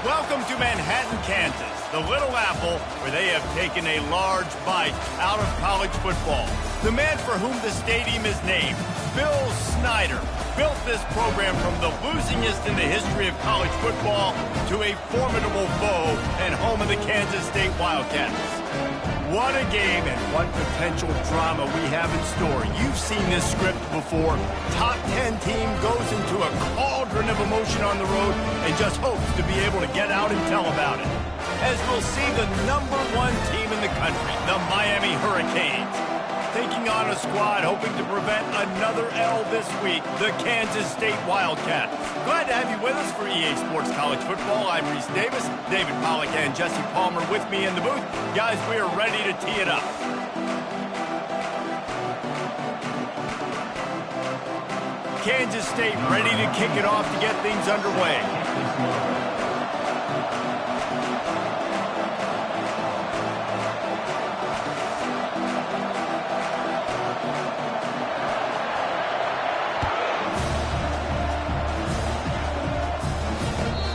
Welcome to Manhattan, Kansas, the Little Apple, where they have taken a large bite out of college football. The man for whom the stadium is named, Bill Snyder, built this program from the losingest in the history of college football to a formidable foe and home of the Kansas State Wildcats. What a game and what potential drama we have in store. You've seen this script before. Top 10 team goes into a cauldron of emotion on the road and just hopes to be able to get out and tell about it. As we'll see the #1 team in the country, the Miami Hurricanes, taking on a squad hoping to prevent another L this week, the Kansas State Wildcats. Glad to have you with us for EA Sports College Football. I'm Reese Davis, David Pollack and Jesse Palmer with me in the booth. Guys, we are ready to tee it up. Kansas State ready to kick it off to get things underway.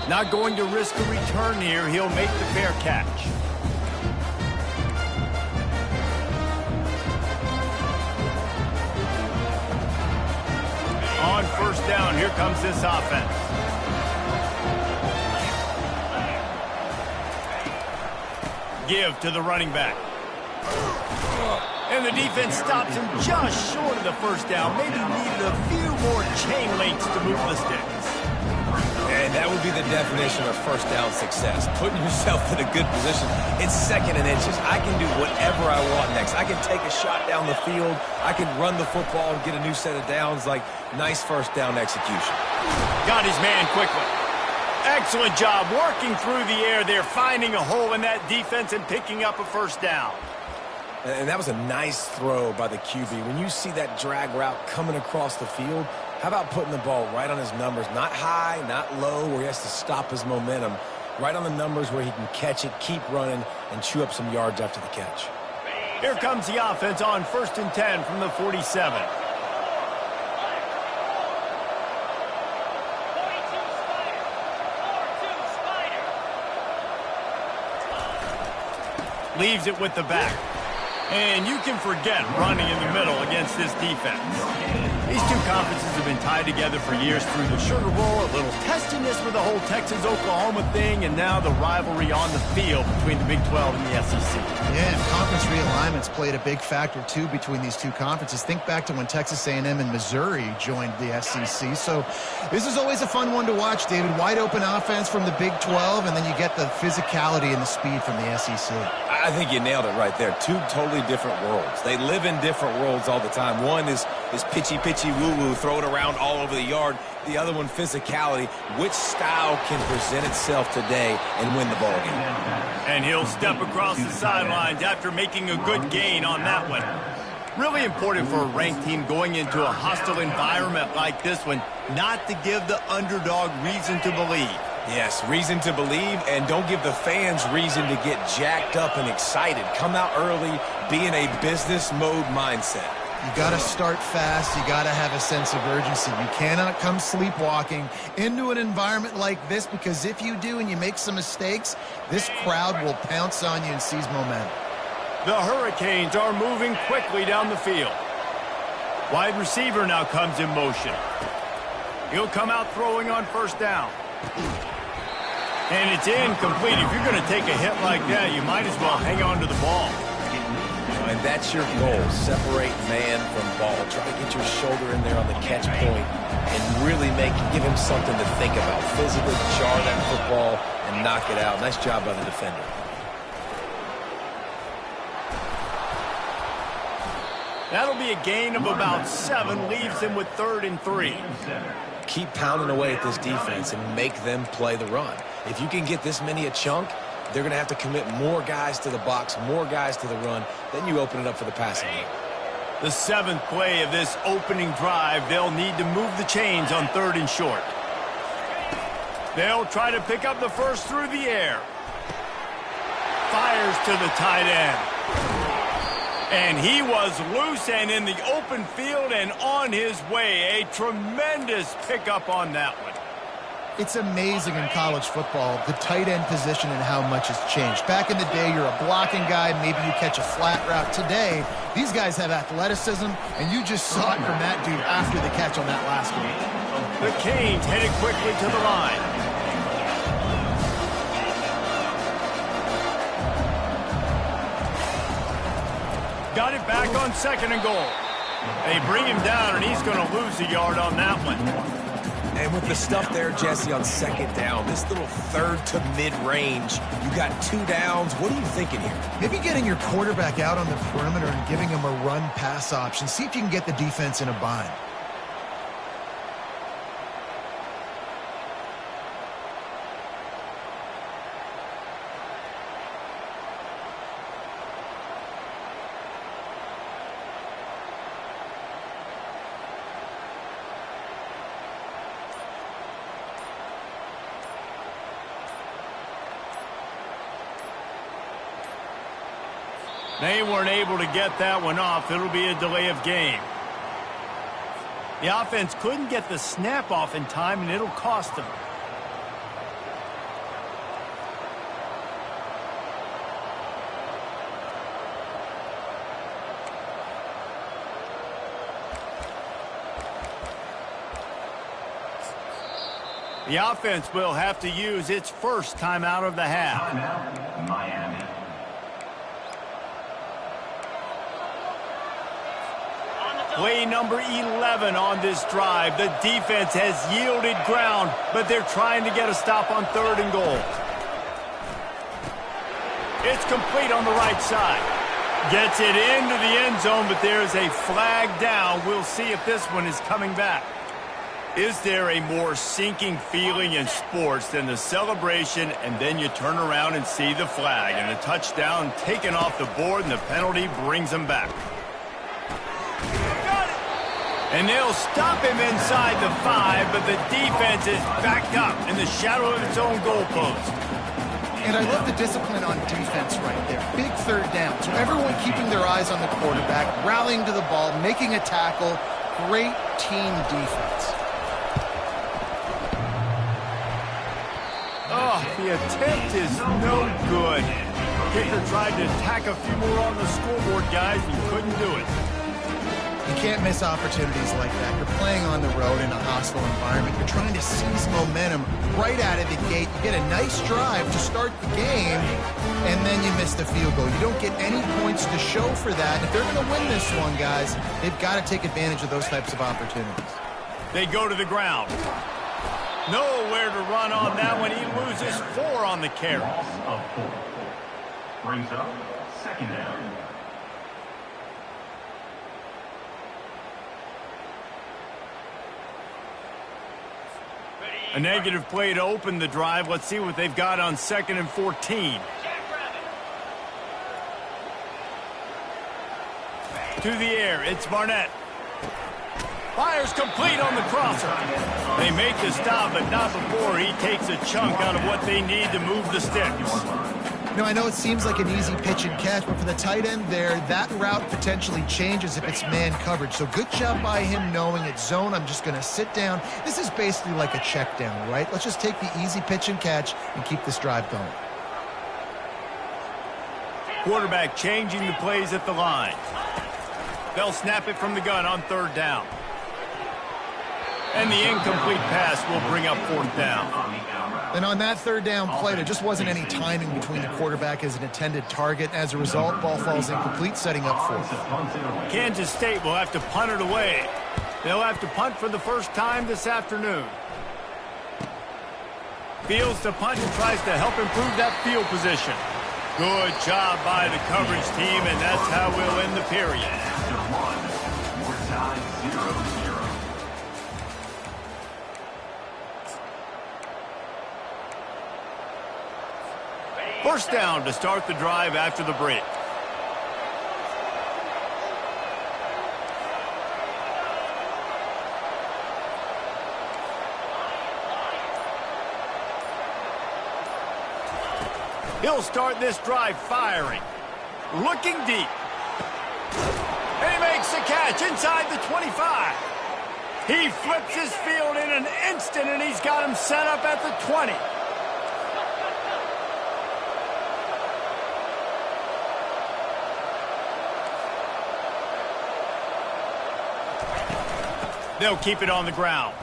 Not going to risk a return here. He'll make the fair catch. On first down, here comes this offense. Give to the running back. And the defense stops him just short of the first down. Maybe needed a few more chain links to move the sticks. And that would be the definition of first down success. Putting yourself in a good position. It's 2nd and inches. I can do whatever I want next. I can take a shot down the field. I can run the football and get a new set of downs. Like, nice first down execution. Got his man quickly. Excellent job working through the air there, finding a hole in that defense and picking up a first down. And that was a nice throw by the QB. When you see that drag route coming across the field, how about putting the ball right on his numbers? Not high, not low, where he has to stop his momentum. Right on the numbers where he can catch it, keep running, and chew up some yards after the catch. Here comes the offense on 1st and 10 from the 47. Leaves it with the back. And you can forget running in the middle against this defense. These two conferences have been tied together for years through the Sugar Bowl, a little testiness with the whole Texas-Oklahoma thing, and now the rivalry on the field between the Big 12 and the SEC. Yeah, and conference realignments played a big factor, too, between these two conferences. Think back to when Texas A&M and Missouri joined the SEC. So this is always a fun one to watch, David. Wide open offense from the Big 12, and then you get the physicality and the speed from the SEC. I think you nailed it right there. Two totally different worlds. They live in different worlds all the time. One is pitchy, woo-woo, throw it around all over the yard. The other one, physicality. Which style can present itself today and win the ball game? And he'll step across the sidelines after making a good gain on that one. Really important for a ranked team going into a hostile environment like this one, not to give the underdog reason to believe. Yes, reason to believe, and don't give the fans reason to get jacked up and excited. Come out early, be in a business mode mindset. You got to start fast. You got to have a sense of urgency. You cannot come sleepwalking into an environment like this, because if you do and you make some mistakes, this crowd will pounce on you and seize momentum. The Hurricanes are moving quickly down the field. Wide receiver now comes in motion. He'll come out throwing on first down. And it's incomplete. If you're going to take a hit like that, you might as well hang on to the ball. And that's your goal. Separate man from ball. Try to get your shoulder in there on the catch point and really give him something to think about. Physically jar that football and knock it out. Nice job by the defender. That'll be a gain of about 7. Leaves him with 3rd and 3. Keep pounding away at this defense and make them play the run. If you can get this many a chunk, they're going to have to commit more guys to the box, more guys to the run. Then you open it up for the passing game. The 7th play of this opening drive, they'll need to move the chains on 3rd and short. They'll try to pick up the first through the air. Fires to the tight end. And he was loose and in the open field and on his way. A tremendous pickup on that one. It's amazing in college football, the tight end position and how much has changed. Back in the day, you're a blocking guy, maybe you catch a flat route. Today, these guys have athleticism, and you just saw it from that dude after the catch on that last one. The Canes headed quickly to the line. Got it back on 2nd and goal. They bring him down, and he's going to lose a yard on that one. And with the stuff there, Jesse, on 2nd down, this little 3rd to mid-range, you got 2 downs. What are you thinking here? Maybe getting your quarterback out on the perimeter and giving him a run-pass option. See if you can get the defense in a bind. They weren't able to get that one off. It'll be a delay of game. The offense couldn't get the snap off in time, and it'll cost them. The offense will have to use its first timeout of the half. Timeout, Miami. Play number 11 on this drive. The defense has yielded ground, but they're trying to get a stop on 3rd and goal. It's complete on the right side. Gets it into the end zone, but there's a flag down. We'll see if this one is coming back. Is there a more sinking feeling in sports than the celebration and then you turn around and see the flag and a touchdown taken off the board and the penalty brings them back? And they'll stop him inside the 5, but the defense is backed up in the shadow of its own goalpost. And I love the discipline on defense right there. Big 3rd down. So everyone keeping their eyes on the quarterback, rallying to the ball, making a tackle. Great team defense. Oh, the attempt is no good. Kicker tried to tack a few more on the scoreboard, guys, and couldn't do it. You can't miss opportunities like that. You're playing on the road in a hostile environment. You're trying to seize momentum right out of the gate. You get a nice drive to start the game, and then you miss the field goal. You don't get any points to show for that. If they're going to win this one, guys, they've got to take advantage of those types of opportunities. They go to the ground. Nowhere to run on that one. He loses 4 on the carry. Loss of 4. Brings up 2nd down. A negative play to open the drive. Let's see what they've got on 2nd and 14. To the air, it's Barnett. Fires complete on the crosser. They make the stop, but not before he takes a chunk out of what they need to move the sticks. You know, I know it seems like an easy pitch and catch, but for the tight end there, that route potentially changes if it's man coverage. So good job by him knowing it's zone. I'm just going to sit down. This is basically like a check down, right? Let's just take the easy pitch and catch and keep this drive going. Quarterback changing the plays at the line. They'll snap it from the gun on 3rd down. And the incomplete pass will bring up 4th down. And on that 3rd down play, there just wasn't any timing between the quarterback as an intended target. As a result, ball falls incomplete, setting up 4th. Kansas State will have to punt it away. They'll have to punt for the first time this afternoon. Fields to punt and tries to help improve that field position. Good job by the coverage team, and that's how we'll end the period. After 1, we're tied 0-0. First down to start the drive after the break. He'll start this drive firing. Looking deep. And he makes the catch inside the 25. He flips his field in an instant, and he's got him set up at the 20. They'll keep it on the ground.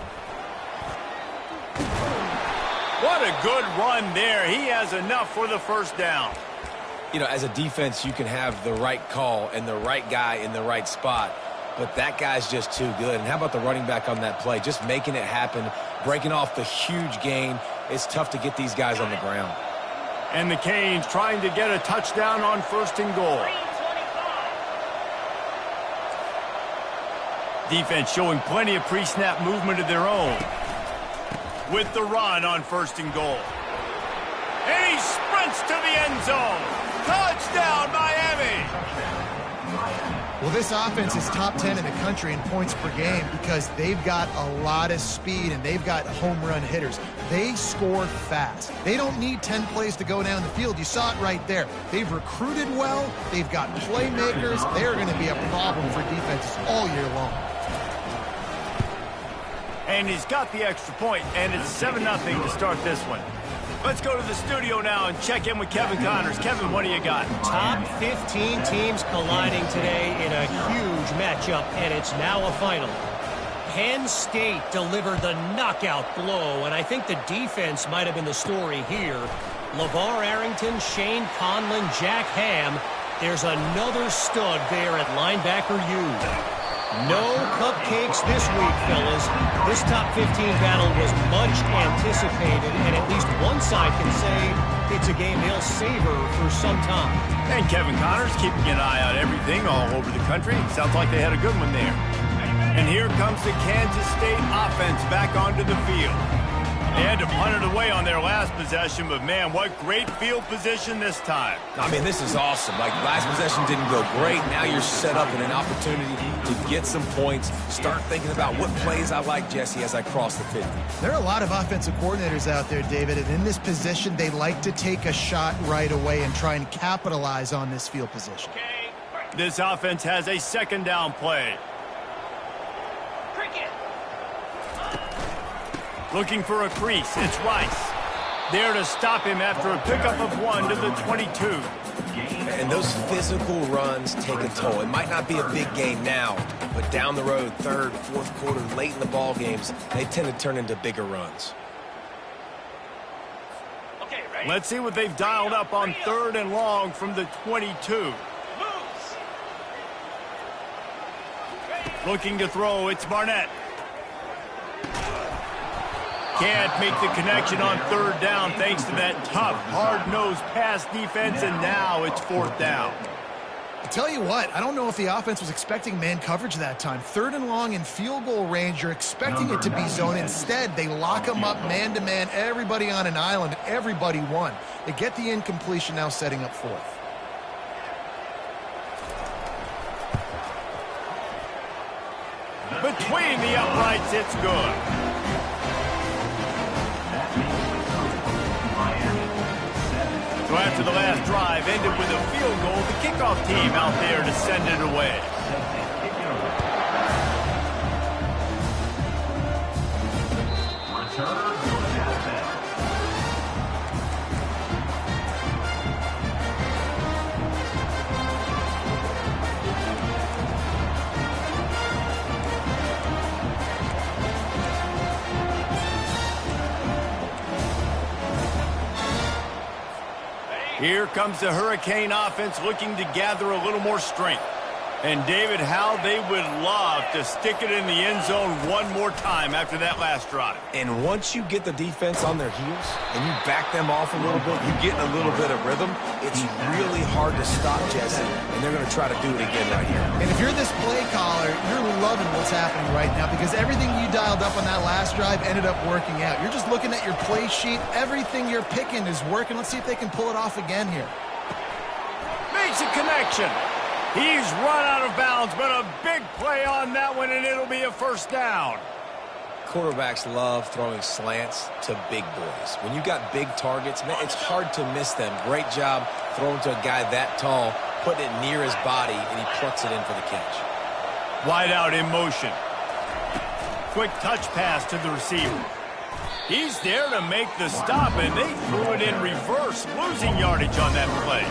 What a good run there. He has enough for the first down. You know, as a defense, you can have the right call and the right guy in the right spot, but that guy's just too good. And how about the running back on that play? Just making it happen, breaking off the huge gain. It's tough to get these guys on the ground. And the Canes trying to get a touchdown on 1st and goal. Defense showing plenty of pre-snap movement of their own. With the run on 1st and goal. And he sprints to the end zone. Touchdown, Miami! Well, this offense is top 10 in the country in points per game because they've got a lot of speed and they've got home run hitters. They score fast. They don't need 10 plays to go down the field. You saw it right there. They've recruited well. They've got playmakers. They're going to be a problem for defenses all year long. And he's got the extra point, and it's 7-0 to start this one. Let's go to the studio now and check in with Kevin Connors. Kevin, what do you got? Top 15 teams colliding today in a huge matchup, and it's now a final. Penn State delivered the knockout blow, and I think the defense might have been the story here. LeVar Arrington, Shane Conlon, Jack Ham. There's another stud there at linebacker U. No cupcakes this week, fellas. This top 15 battle was much anticipated, and at least one side can say it's a game they'll savor for some time. And Kevin Connors keeping an eye on everything all over the country. Sounds like they had a good one there. And here comes the Kansas State offense back onto the field. They had to punt it away on their last possession, but man, what great field position this time. I mean, this is awesome. Like, last possession didn't go great. Now you're set up in an opportunity to get some points. Start thinking about what plays I like, Jesse, as I cross the 50. There are a lot of offensive coordinators out there, David, and in this position, they like to take a shot right away and try and capitalize on this field position. This offense has a 2nd down play. Looking for a crease. It's Rice. There to stop him after a pickup of 1 to the 22. And those physical runs take a toll. It might not be a big game now, but down the road, 3rd, 4th quarter, late in the ball games, they tend to turn into bigger runs. Let's see what they've dialed up on 3rd and long from the 22. Looking to throw. It's Barnett. Can't make the connection on 3rd down thanks to that tough, hard-nosed pass defense, and now it's 4th down. I tell you what, I don't know if the offense was expecting man coverage that time. 3rd and long in field goal range, you're expecting it to be zone. Instead, they lock them up man-to-man, everybody on an island, everybody won. They get the incompletion, now setting up 4th. Between the uprights, it's good. So after the last drive ended with a field goal, the kickoff team out there to send it away. Here comes the Hurricane offense looking to gather a little more strength. And, David, how they would love to stick it in the end zone one more time after that last drive. And once you get the defense on their heels and you back them off a little bit, you get a little bit of rhythm, it's really hard to stop, Jesse, and they're going to try to do it again right here. And if you're this play caller, you're loving what's happening right now because everything you dialed up on that last drive ended up working out. You're just looking at your play sheet. Everything you're picking is working. Let's see if they can pull it off again here. Makes a connection. He's run out of bounds, but a big play on that one, and it'll be a 1st down. Quarterbacks love throwing slants to big boys. When you got big targets, man, it's hard to miss them. Great job throwing to a guy that tall, putting it near his body, and he plucks it in for the catch. Wide out in motion. Quick touch pass to the receiver. He's there to make the stop, and they threw it in reverse, losing yardage on that play.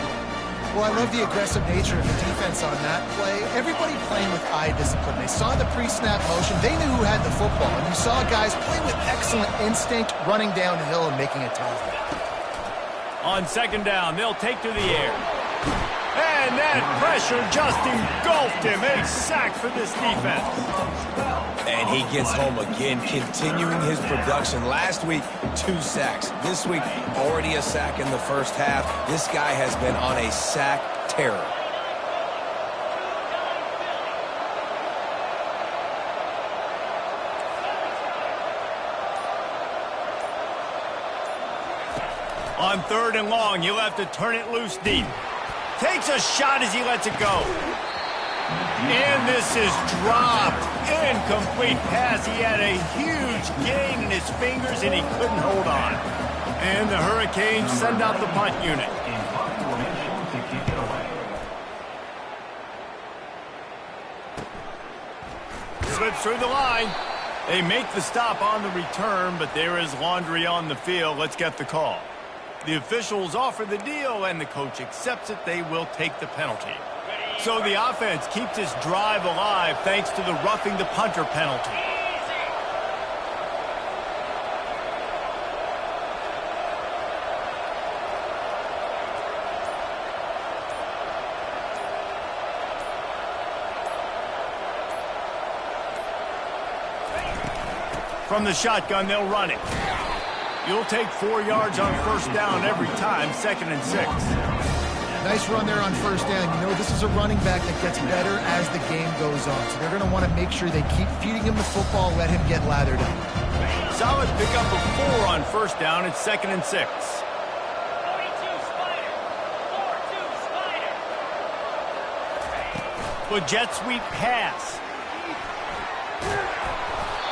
Well, I love the aggressive nature of the defense on that play. Everybody playing with eye discipline. They saw the pre-snap motion. They knew who had the football. And you saw guys play with excellent instinct, running downhill and making a tackle. On second down, they'll take to the air. And that pressure just engulfed him. A sack for this defense. And he gets home again, continuing his production. Last week, 2 sacks. This week, already a sack in the first half. This guy has been on a sack terror. On 3rd and long, he'll have to turn it loose deep. Takes a shot as he lets it go. And this is dropped. Incomplete pass. He had a huge gain in his fingers, and he couldn't hold on. And the Hurricanes send out the punt unit. Slips through the line. They make the stop on the return, but there is laundry on the field. Let's get the call. The officials offer the deal, and the coach accepts it. They will take the penalty. So the offense keeps this drive alive thanks to the roughing the punter penalty. From the shotgun, they'll run it. You'll take 4 yards on 1st down every time, 2nd and 6. Nice run there on 1st down. You know, this is a running back that gets better as the game goes on. So they're going to want to make sure they keep feeding him the football, let him get lathered up. Solid pickup of 4 on 1st down. It's 2nd and 6. With jet sweep pass.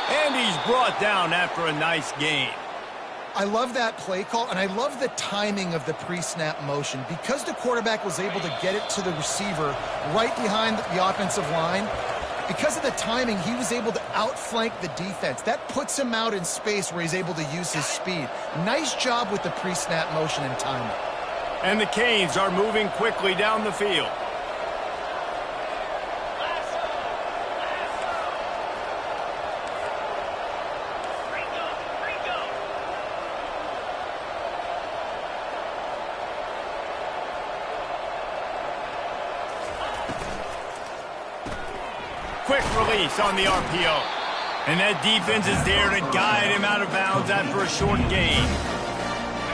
And he's brought down after a nice gain. I love that play call, and I love the timing of the pre-snap motion. Because the quarterback was able to get it to the receiver right behind the offensive line, because of the timing, he was able to outflank the defense. That puts him out in space where he's able to use his speed. Nice job with the pre-snap motion and timing. And the Canes are moving quickly down the field. Quick release on the RPO. And that defense is there to guide him out of bounds after a short gain.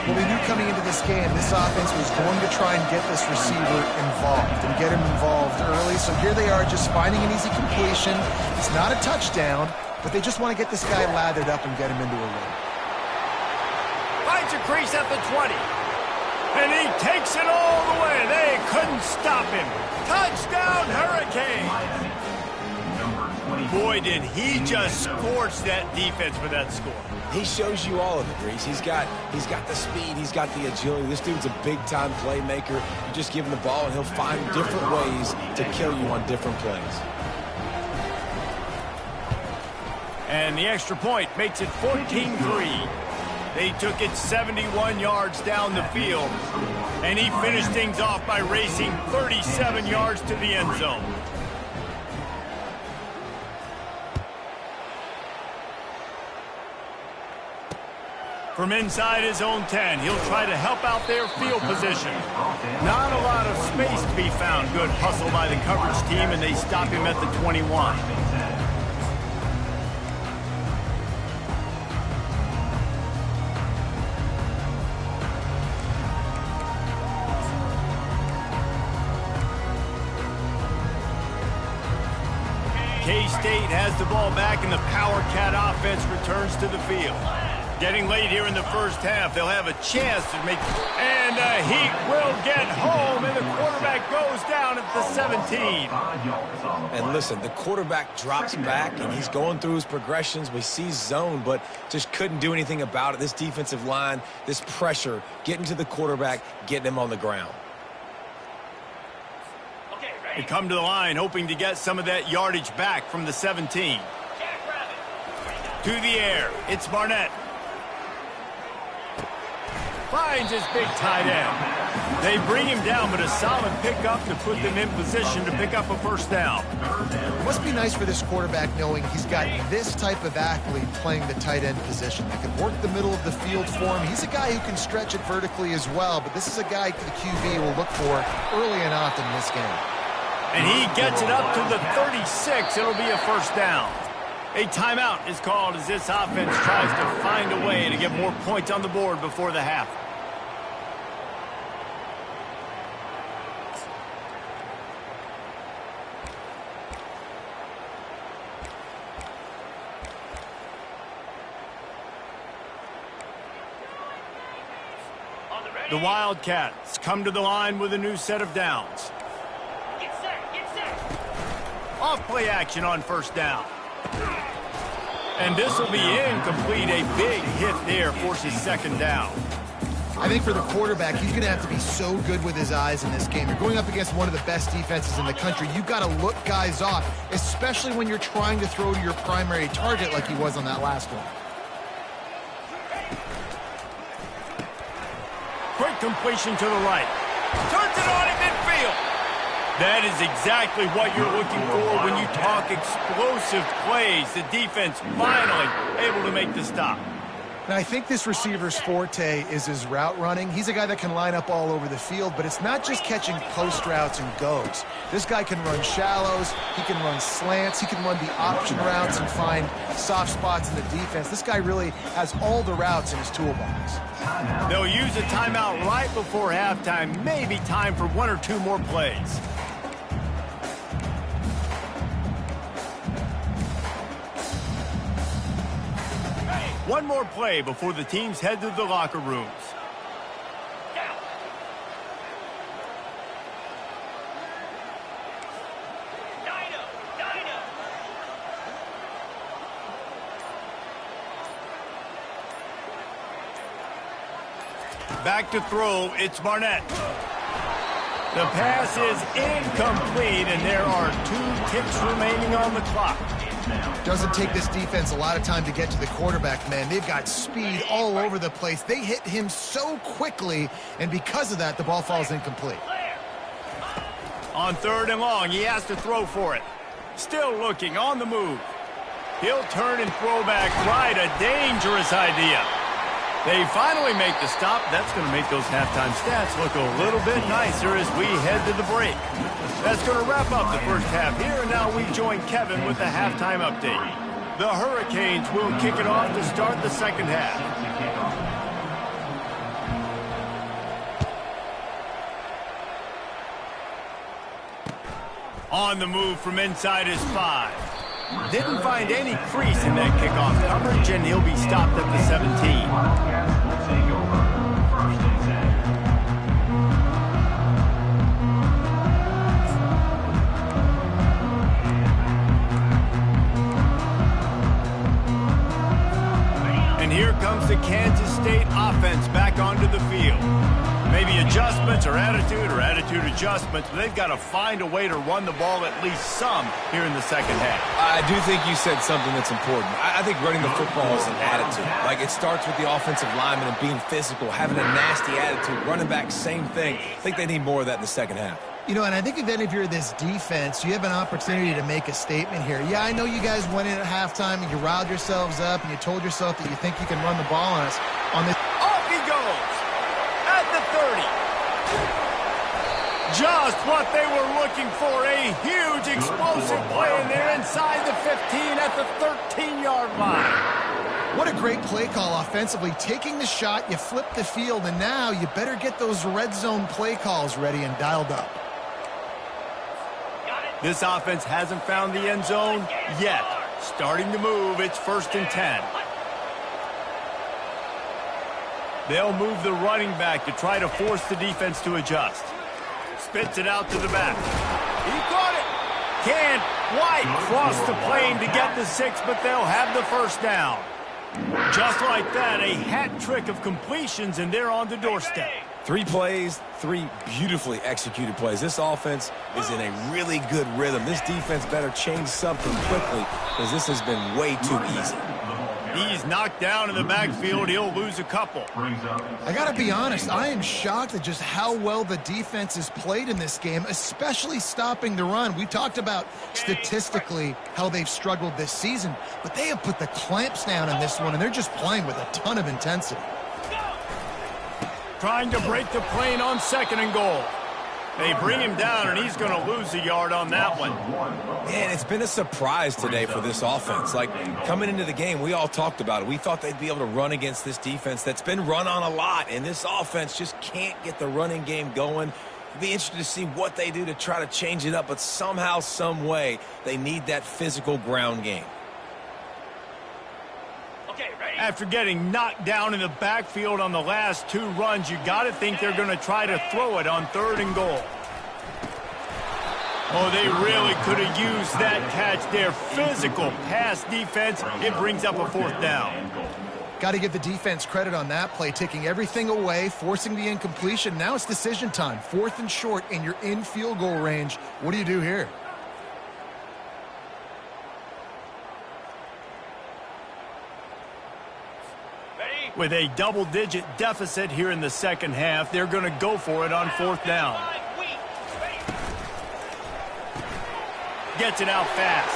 Well, we knew coming into this game, this offense was going to try and get this receiver involved and get him involved early. So here they are just finding an easy completion. It's not a touchdown, but they just want to get this guy lathered up and get him into a run. Finds a crease at the 20. And he takes it all the way. They couldn't stop him. Touchdown, Hurricane! Boy, did he just scorch that defense for that score. He shows you all of it, Reese. He's got the speed, he's got the agility. This dude's a big-time playmaker. You just give him the ball, and he'll find different ways to kill you on different plays. And the extra point makes it 14-3. They took it 71 yards down the field, and he finished things off by racing 37 yards to the end zone. From inside his own 10, he'll try to help out their field position. Not a lot of space to be found. Good hustle by the coverage team, and they stop him at the 21. K-State has the ball back, and the Power Cat offense returns to the field. Getting late here in the first half, they'll have a chance to make... And Heat will get home, and the quarterback goes down at the 17. And listen, the quarterback drops back, and he's going through his progressions. We see zone, but just couldn't do anything about it. This defensive line, this pressure, getting to the quarterback, getting him on the ground. They come to the line, hoping to get some of that yardage back from the 17. To the air, it's Barnett. Finds his big tight end. They bring him down, but a solid pickup to put them in position to pick up a first down. It must be nice for this quarterback knowing he's got this type of athlete playing the tight end position that can work the middle of the field for him. He's a guy who can stretch it vertically as well, but this is a guy the QB will look for early and often in this game. And he gets it up to the 36. It'll be a first down. A timeout is called as this offense tries to find a way to get more points on the board before the half. The Wildcats come to the line with a new set of downs. Get set. Off play action on first down. And this will be incomplete. A big hit there forces second down. I think for the quarterback, he's going to have to be so good with his eyes in this game. You're going up against one of the best defenses in the country. You've got to look guys off, especially when you're trying to throw to your primary target like he was on that last one. Quick completion to the right. Turns it on in midfield. That is exactly what you're looking for when you talk explosive plays. The defense finally able to make the stop. Now, I think this receiver's forte is his route running. He's a guy that can line up all over the field, but it's not just catching post routes and goes. This guy can run shallows, he can run slants, he can run the option routes and find soft spots in the defense. This guy really has all the routes in his toolbox. They'll use a timeout right before halftime. Maybe time for one or two more plays. One more play before the teams head to the locker rooms. Back to throw, it's Barnett. The pass is incomplete, and there are 2 ticks remaining on the clock. Doesn't take this defense a lot of time to get to the quarterback, man. They've got speed all over the place. They hit him so quickly, and because of that, the ball falls incomplete. On 3rd and long, he has to throw for it. Still looking, on the move. He'll turn and throw back right, a dangerous idea. They finally make the stop. That's going to make those halftime stats look a little bit nicer as we head to the break. That's going to wrap up the first half here, and now we join Kevin with the halftime update. The Hurricanes will kick it off to start the second half. On the move from inside his 5. Didn't find any crease in that kickoff coverage, and he'll be stopped at the 17. And here comes the Kansas State offense back onto the field. Maybe adjustments or attitude adjustments, but they've got to find a way to run the ball at least some here in the second half. I do think you said something that's important. I think running the football is an attitude. Like, it starts with the offensive lineman and being physical, having a nasty attitude. Running back, same thing. I think they need more of that in the second half. You know, and I think if you're this defense, you have an opportunity to make a statement here. Yeah, I know you guys went in at halftime and you riled yourselves up and you told yourself that you think you can run the ball on us on this. Off he goes at the 30. Just what they were looking for, a huge explosive play, and they're inside the 15 at the 13-yard line. What a great play call offensively. Taking the shot, you flip the field, and now you better get those red zone play calls ready and dialed up. This offense hasn't found the end zone yet. Starting to move, it's 1st and 10. They'll move the running back to try to force the defense to adjust. Spits it out to the back. He caught it. Can't quite cross the plane to get the 6, but they'll have the first down. Just like that, a hat trick of completions, and they're on the doorstep. 3 plays, 3 beautifully executed plays. This offense is in a really good rhythm. This defense better change something quickly because this has been way too easy. He's knocked down in the backfield. He'll lose a couple. I got to be honest, I am shocked at just how well the defense has played in this game, especially stopping the run. We talked about statistically how they've struggled this season, but they have put the clamps down in this one, and they're just playing with a ton of intensity. Trying to break the plane on 2nd and goal. They bring him down, and he's going to lose a yard on that one. Man, it's been a surprise today for this offense. Like, coming into the game, we all talked about it. We thought they'd be able to run against this defense that's been run on a lot, and this offense just can't get the running game going. It'd be interesting to see what they do to try to change it up, but somehow, some way, they need that physical ground game. After getting knocked down in the backfield on the last 2 runs, you got to think they're going to try to throw it on 3rd and goal. Oh, they really could have used that catch. Their physical pass defense, it brings up a 4th down. Got to give the defense credit on that play, taking everything away, forcing the incompletion. Now it's decision time. 4th and short, and you're in field goal range. What do you do here? With a double-digit deficit here in the 2nd half, they're going to go for it on 4th down. Gets it out fast.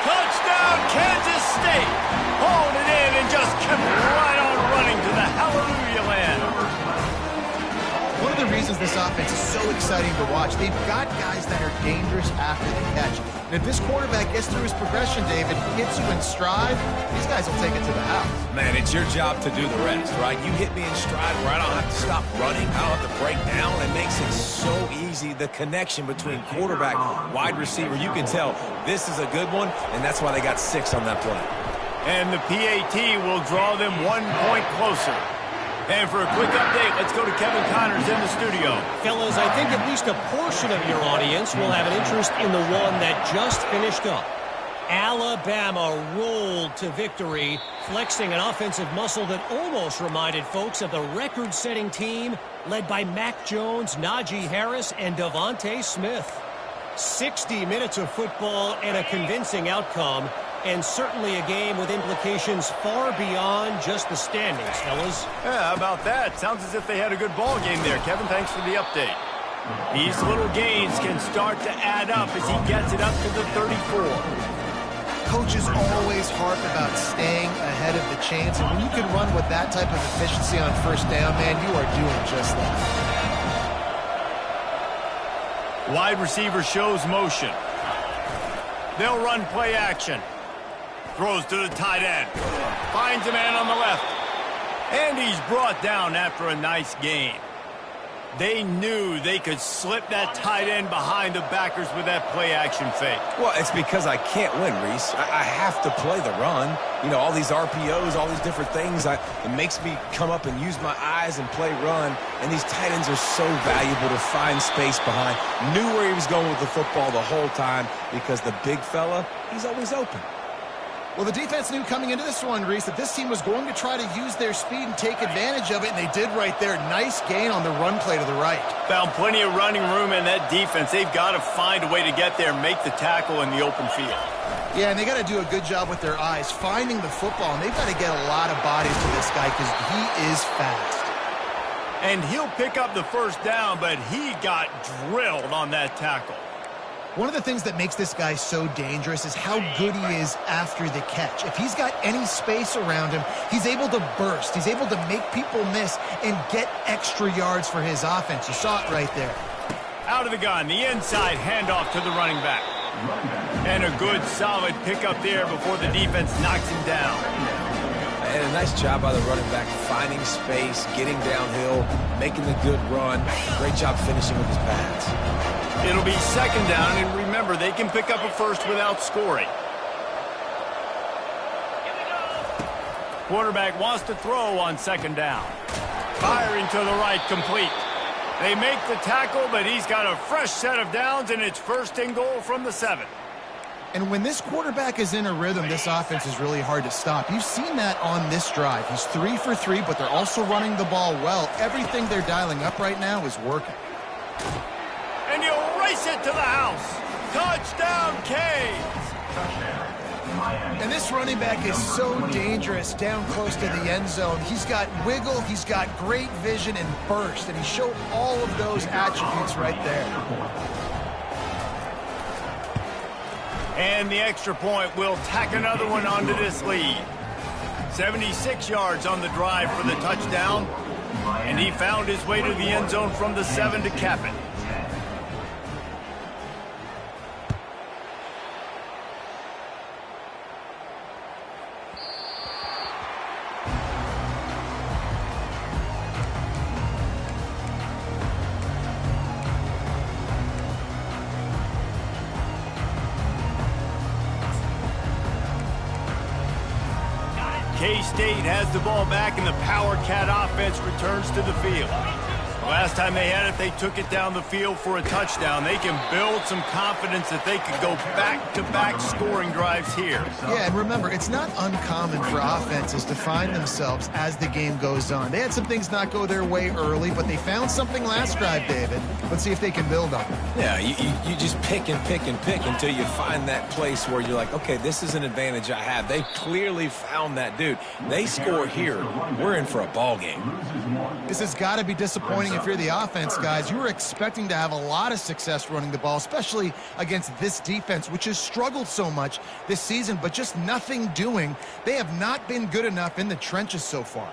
Touchdown, Kansas State! Hauled it in and just kept right on running to the hallelujah land. One of the reasons this offense is so exciting to watch, they've got guys that are dangerous after the catch. And if this quarterback gets through his progression, David, hits you in stride, these guys will take it to the house. Man, it's your job to do the rest, right? You hit me in stride where I don't have to stop running. I don't have to break down. It makes it so easy. The connection between quarterback, wide receiver, you can tell this is a good one, and that's why they got 6 on that play. And the PAT will draw them 1 point closer. And for a quick update, let's go to Kevin Connors in the studio. Fellas, I think at least a portion of your audience will have an interest in the one that just finished up. Alabama rolled to victory, flexing an offensive muscle that almost reminded folks of the record-setting team led by Mac Jones, Najee Harris, and Devontae Smith. 60 minutes of football and a convincing outcome, and certainly a game with implications far beyond just the standings, fellas. Yeah, how about that? Sounds as if they had a good ball game there. Kevin, thanks for the update. These little gains can start to add up as he gets it up to the 34. Coaches always harp about staying ahead of the chains, and when you can run with that type of efficiency on 1st down, man, you are doing just that. Wide receiver shows motion. They'll run play action. Throws to the tight end. Finds a man on the left. And he's brought down after a nice gain. They knew they could slip that tight end behind the backers with that play-action fake. Well, it's because I can't win, Reese. I have to play the run. You know, all these RPOs, all these different things. It makes me come up and use my eyes and play run. And these tight ends are so valuable to find space behind. Knew where he was going with the football the whole time because the big fella, he's always open. Well, the defense knew coming into this one, Reese, that this team was going to try to use their speed and take advantage of it, and they did right there. Nice gain on the run play to the right. Found plenty of running room in that defense. They've got to find a way to get there and make the tackle in the open field. Yeah, and they got to do a good job with their eyes, finding the football, and they've got to get a lot of bodies to this guy because he is fast. And he'll pick up the 1st down, but he got drilled on that tackle. One of the things that makes this guy so dangerous is how good he is after the catch. If he's got any space around him, he's able to burst. He's able to make people miss and get extra yards for his offense. You saw it right there. Out of the gun, the inside handoff to the running back. And a good, solid pickup there before the defense knocks him down. And a nice job by the running back, finding space, getting downhill, making the good run. Great job finishing with his pads. It'll be 2nd down, and remember, they can pick up a 1st without scoring. Quarterback wants to throw on 2nd down. Firing to the right, complete. They make the tackle, but he's got a fresh set of downs, and it's 1st and goal from the 7. And when this quarterback is in a rhythm, this offense is really hard to stop. You've seen that on this drive. He's 3 for 3, but they're also running the ball well. Everything they're dialing up right now is working. And he'll race it to the house. Touchdown, Canes. And this running back is so dangerous down close to the end zone. He's got wiggle, he's got great vision and burst, and he showed all of those attributes right there. And the extra point will tack another one onto this lead. 76 yards on the drive for the touchdown, and he found his way to the end zone from the 7 to cap it. K-State has the ball back, and the Power Cat offense returns to the field. Last time they had it, they took it down the field for a touchdown. They can build some confidence that they could go back-to-back scoring drives here. Yeah, and remember, it's not uncommon for offenses to find themselves as the game goes on. They had some things not go their way early, but they found something last drive, David. Let's see if they can build on it. Yeah, you just pick and pick and pick until you find that place where you're like, okay, this is an advantage I have. They clearly found that dude. They score here, we're in for a ball game. This has got to be disappointing if you're the offense, guys. You were expecting to have a lot of success running the ball, especially against this defense, which has struggled so much this season, but just nothing doing. They have not been good enough in the trenches so far.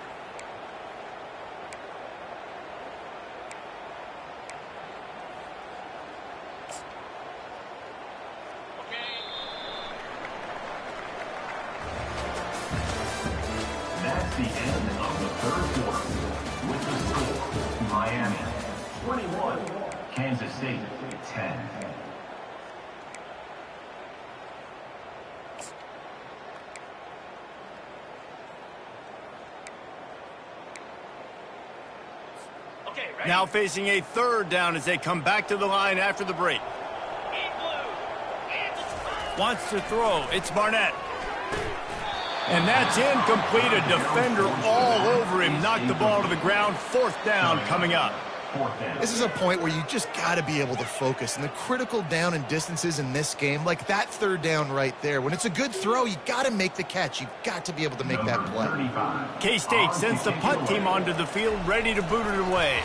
That's the end of the third quarter. With the score, Miami 21, Kansas State 10. Now facing a third down as they come back to the line after the break. Wants to throw. It's Barnett. And that's incomplete. A defender all over him. Knocked the ball to the ground. Fourth down coming up. This is a point where you just got to be able to focus. And the critical down and distances in this game, like that third down right there, when it's a good throw, you got to make the catch. You've got to be able to make that play. K-State sends the punt team onto the field, ready to boot it away.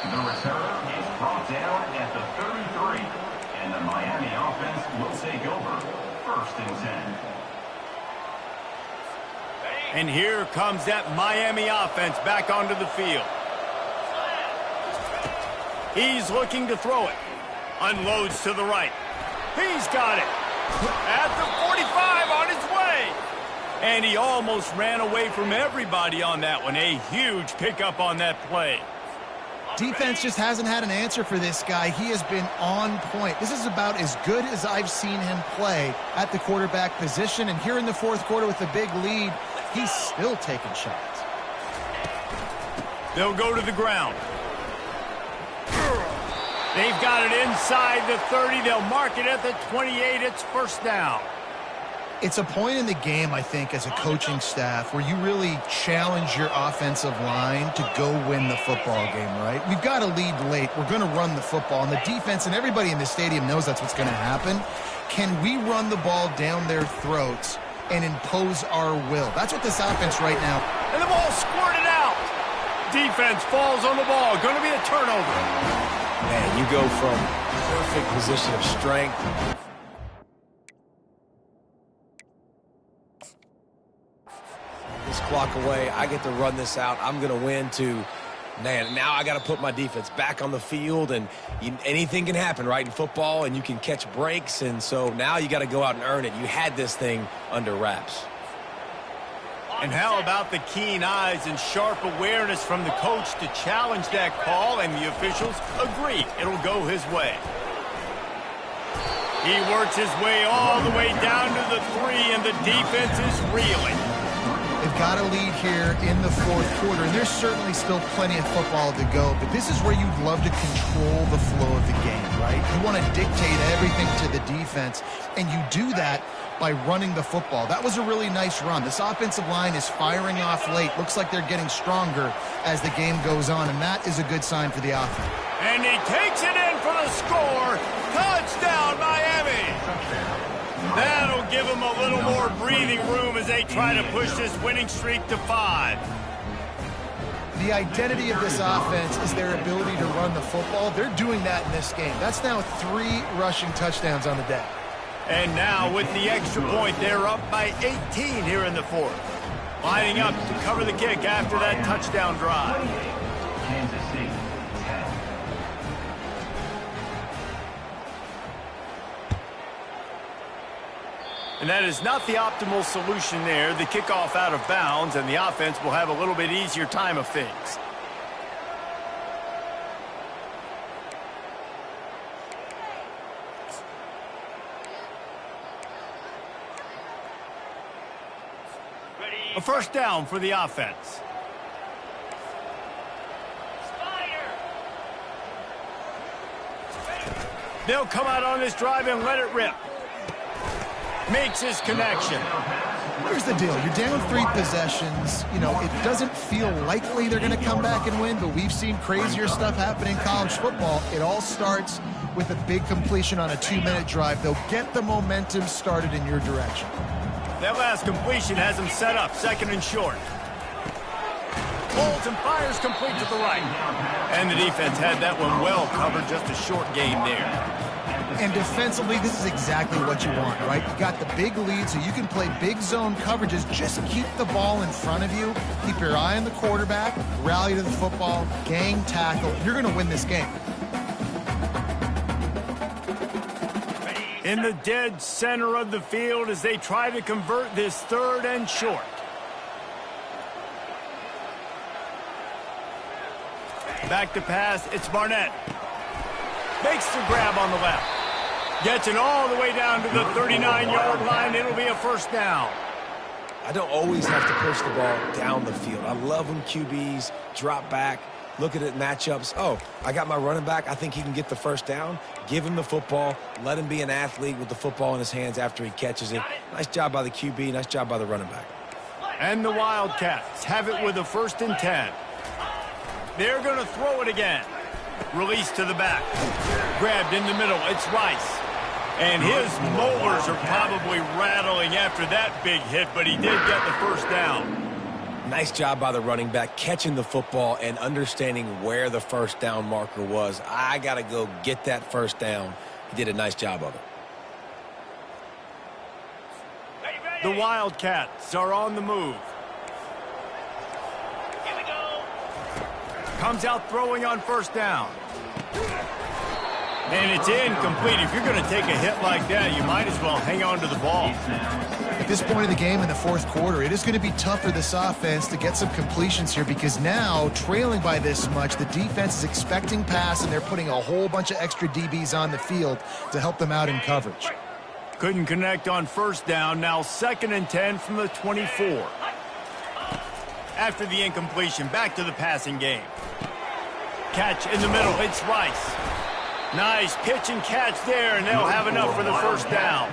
The return is brought down at the 33, and the Miami offense will take over. 1st and 10. And here comes that Miami offense back onto the field. He's looking to throw it. Unloads to the right. He's got it. At the 45 on his way. And he almost ran away from everybody on that one. A huge pickup on that play. Defense just hasn't had an answer for this guy. He has been on point. This is about as good as I've seen him play at the quarterback position. And here in the fourth quarter with a big lead, he's still taking shots. They'll go to the ground. They've got it inside the 30. They'll mark it at the 28. It's first down. It's a point in the game, I think, as a coaching staff where you really challenge your offensive line to go win the football game, right? We've got to lead late. We're going to run the football, and the defense and everybody in the stadium knows that's what's going to happen. Can we run the ball down their throats and impose our will? That's what this offense right now. And the ball squirted out. Defense falls on the ball. Going to be a turnover. Man, you go from perfect position of strength. This clock away, I get to run this out. I'm going to win to, man, now I got to put my defense back on the field, and anything can happen, right, in football, and you can catch breaks, and so now you got to go out and earn it. You had this thing under wraps. And how about the keen eyes and sharp awareness from the coach to challenge that call, and the officials agree it'll go his way. He works his way all the way down to the 3, and the defense is reeling. They've got a lead here in the fourth quarter, and there's certainly still plenty of football to go, but this is where you'd love to control the flow of the game, right? You want to dictate everything to the defense, and you do that by running the football. That was a really nice run. This offensive line is firing off late. Looks like they're getting stronger as the game goes on, and that is a good sign for the offense. And he takes it in for the score. Touchdown, Miami. That'll give them a little more breathing room as they try to push this winning streak to 5. The identity of this offense is their ability to run the football. They're doing that in this game. That's now 3 rushing touchdowns on the day. And now with the extra point, they're up by 18 here in the 4th. Lining up to cover the kick after that touchdown drive. Kansas City, 10. And that is not the optimal solution there. The kickoff out of bounds, and the offense will have a little bit easier time of things. A first down for the offense. They'll come out on this drive and let it rip. Makes his connection. Here's the deal. You're down 3 possessions. You know, it doesn't feel likely they're going to come back and win, but we've seen crazier stuff happen in college football. It all starts with a big completion on a 2-minute drive. They'll get the momentum started in your direction. That last completion has him set up, 2nd and short. Holds and fires complete to the right. And the defense had that one well covered, just a short gain there. And defensively, this is exactly what you want, right? You got the big lead, so you can play big zone coverages. Just keep the ball in front of you. Keep your eye on the quarterback. Rally to the football. Gang tackle. You're going to win this game. In the dead center of the field as they try to convert this 3rd and short. Back to pass, it's Barnett. Makes the grab on the left. Gets it all the way down to the 39-yard line. It'll be a first down. I don't always have to push the ball down the field. I love when QBs drop back, look at it matchups. Oh, I got my running back. I think he can get the first down. Give him the football. Let him be an athlete with the football in his hands after he catches it. Nice job by the QB. Nice job by the running back. And the Wildcats have it with a 1st and 10. They're going to throw it again. Release to the back. Grabbed in the middle. It's Rice. And his molars are probably rattling after that big hit, but he did get the first down. Nice job by the running back, catching the football and understanding where the first down marker was. I got to go get that first down. He did a nice job of it. The Wildcats are on the move. Here we go. Comes out throwing on first down. And it's incomplete. If you're going to take a hit like that, you might as well hang on to the ball. At this point of the game in the 4th quarter, it is going to be tough for this offense to get some completions here because now, trailing by this much, the defense is expecting pass, and they're putting a whole bunch of extra DBs on the field to help them out in coverage. Couldn't connect on first down. Now 2nd and 10 from the 24. After the incompletion, back to the passing game. Catch in the middle. It's Rice. Nice pitch and catch there, and they'll have enough for the first down.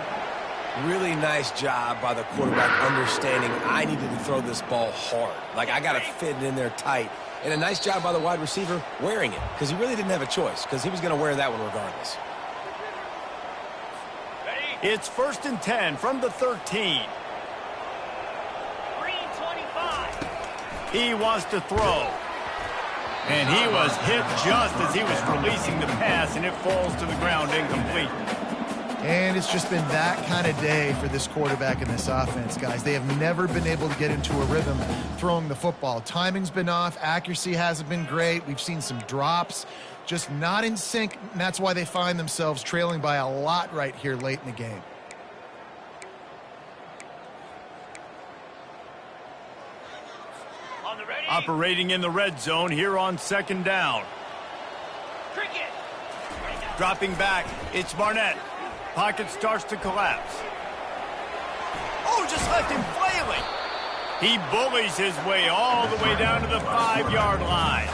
Really nice job by the quarterback understanding I needed to throw this ball hard. Like, I got to fit it in there tight. And a nice job by the wide receiver wearing it because he really didn't have a choice because he was going to wear that one regardless. It's 1st and 10 from the 13. Green 25. He wants to throw. And he was hit just as he was releasing the pass, and it falls to the ground incomplete. And it's just been that kind of day for this quarterback and this offense, guys. They have never been able to get into a rhythm throwing the football. Timing's been off. Accuracy hasn't been great. We've seen some drops. Just not in sync, and that's why they find themselves trailing by a lot right here late in the game. On the ready. Operating in the red zone here on 2nd down. Cricket. Dropping back, it's Barnett. Pocket starts to collapse. Oh, just left him flailing. He bullies his way all the way down to the 5-yard line.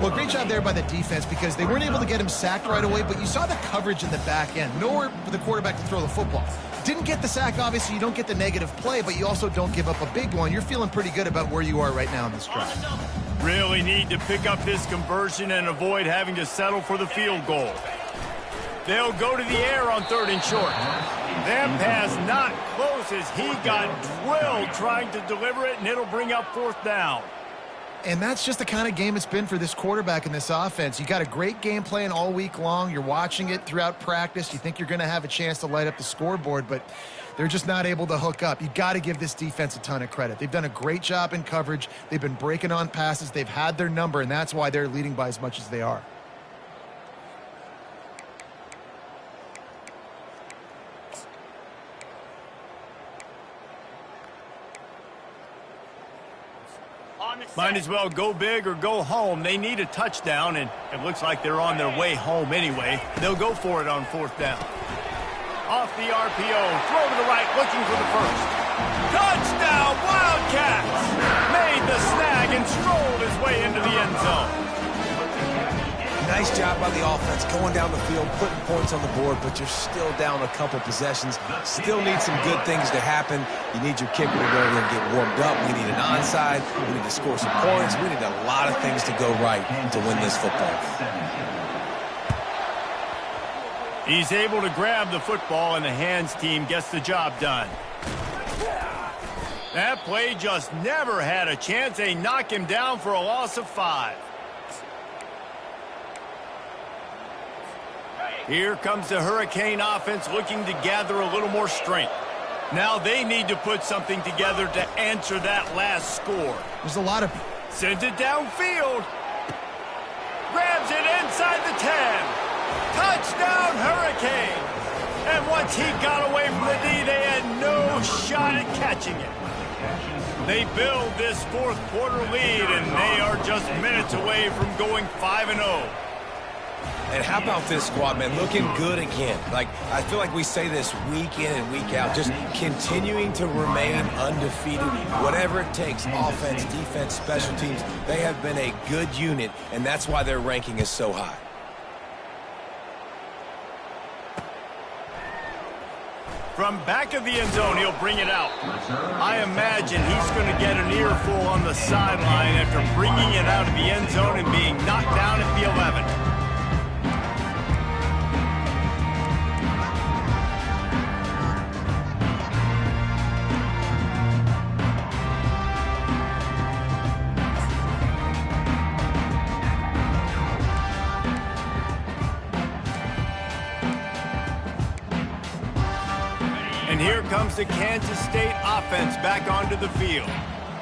Well, great job there by the defense because they weren't able to get him sacked right away, but you saw the coverage in the back end. Nowhere for the quarterback to throw the football. Didn't get the sack, obviously. You don't get the negative play, but you also don't give up a big one. You're feeling pretty good about where you are right now in this drive. Really need to pick up this conversion and avoid having to settle for the field goal. They'll go to the air on 3rd and short. That pass not close as he got drilled trying to deliver it, and it'll bring up 4th down. And that's just the kind of game it's been for this quarterback in this offense. You got a great game plan all week long. You're watching it throughout practice. You think you're going to have a chance to light up the scoreboard, but they're just not able to hook up. You got to give this defense a ton of credit. They've done a great job in coverage. They've been breaking on passes. They've had their number, and that's why they're leading by as much as they are. Might as well go big or go home. They need a touchdown, and it looks like they're on their way home anyway. They'll go for it on 4th down. Off the RPO, throw to the right, looking for the first. Touchdown, Wildcats! Made the snag and strolled his way into the end zone. Nice job by the offense going down the field, putting points on the board, but you're still down a couple possessions. Still need some good things to happen. You need your kicker to go in and get warmed up. We need an onside. We need to score some points. We need a lot of things to go right to win this football game. He's able to grab the football, and the hands team gets the job done. That play just never had a chance. They knock him down for a loss of 5. Here comes the Hurricane offense looking to gather a little more strength. Now they need to put something together to answer that last score. There's a lot of... Sends it downfield. Grabs it inside the 10. Touchdown, Hurricane. And once he got away from the D, they had no shot at catching it. They build this 4th quarter lead, and they are just minutes away from going 5-0. And how about this squad, man? Looking good again. I feel like we say this week in and week out, just continuing to remain undefeated. Whatever it takes, offense, defense, special teams, they have been a good unit, and that's why their ranking is so high. From back of the end zone, he'll bring it out. I imagine he's going to get an earful on the sideline after bringing it out of the end zone and being knocked down at the 11. And here comes the Kansas State offense back onto the field.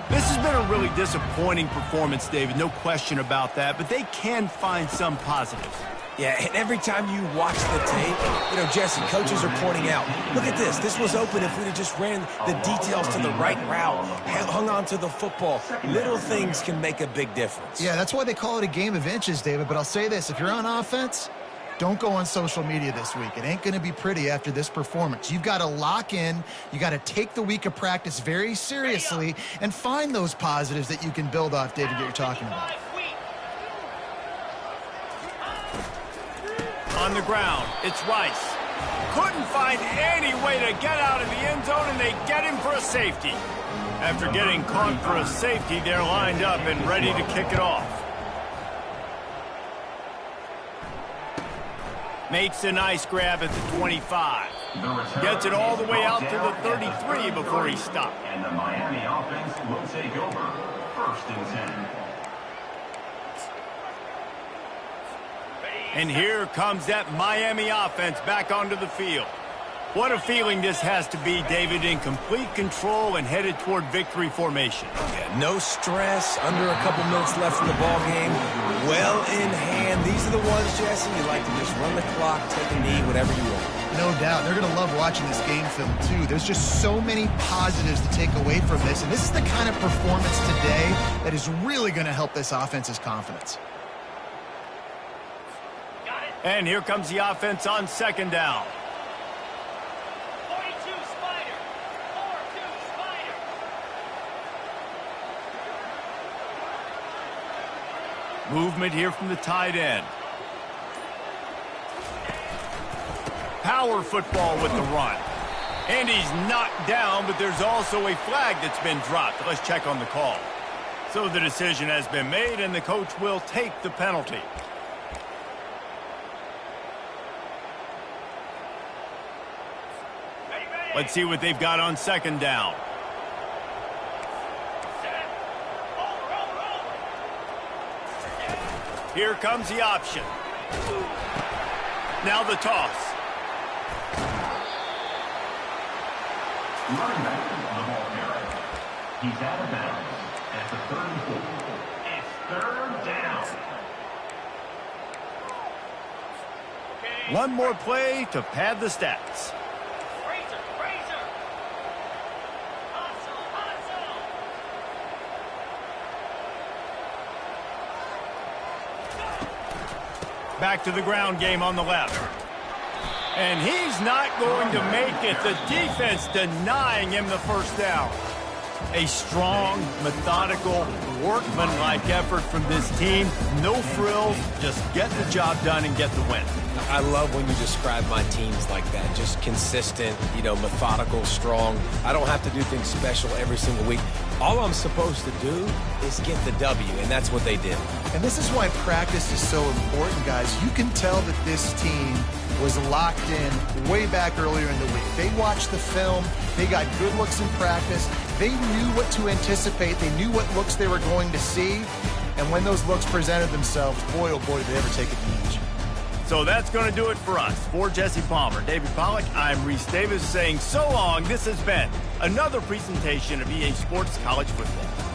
This has been a really disappointing performance, David, no question about that, but they can find some positives. Yeah, and every time you watch the tape, Jesse, coaches are pointing out, look at this. This was open if we'd have just ran the details to the right route, hung on to the football. Little things can make a big difference. Yeah, that's why they call it a game of inches, David, but I'll say this. If you're on offense, don't go on social media this week. It ain't going to be pretty after this performance. You've got to lock in. You got to take the week of practice very seriously and find those positives that you can build off, David, that you're talking about. On the ground, it's Rice. Couldn't find any way to get out of the end zone, and they get him for a safety. After getting caught for a safety, they're lined up and ready to kick it off. Makes a nice grab at the 25. Gets it all the way out to the 33 before he stopped. And the Miami offense will take over. 1st and 10. And here comes that Miami offense back onto the field. What a feeling this has to be, David, in complete control and headed toward victory formation. Yeah, no stress, under a couple minutes left in the ball game. Well in hand. These are the ones, Jesse, you like to just run the clock, take a knee, whatever you want. No doubt. They're going to love watching this game film, too. There's just so many positives to take away from this, and this is the kind of performance today that is really going to help this offense's confidence. And here comes the offense on 2nd down. 42 Spider. 4-2 Spider. Movement here from the tight end. Power football with the run. And he's knocked down, but there's also a flag that's been dropped. Let's check on the call. So the decision has been made, and the coach will take the penalty. Let's see what they've got on second down. Here comes the option. Now the toss. Running back, the ball carrier. He's out of bounds at the 34. It's third down. One more play to pad the stats. Back to the ground game on the left. And he's not going to make it. The defense denying him the first down. A strong, methodical, workmanlike effort from this team. No frills, just get the job done and get the win. I love when you describe my teams like that. Just consistent, methodical, strong. I don't have to do things special every single week. All I'm supposed to do is get the W, and that's what they did. And this is why practice is so important, guys. You can tell that this team was locked in way back earlier in the week. They watched the film. They got good looks in practice. They knew what to anticipate. They knew what looks they were going to see. And when those looks presented themselves, boy, oh boy, did they ever take advantage. So that's going to do it for us. For Jesse Palmer, David Pollack, I'm Reese Davis saying so long. This has been another presentation of EA Sports College Football.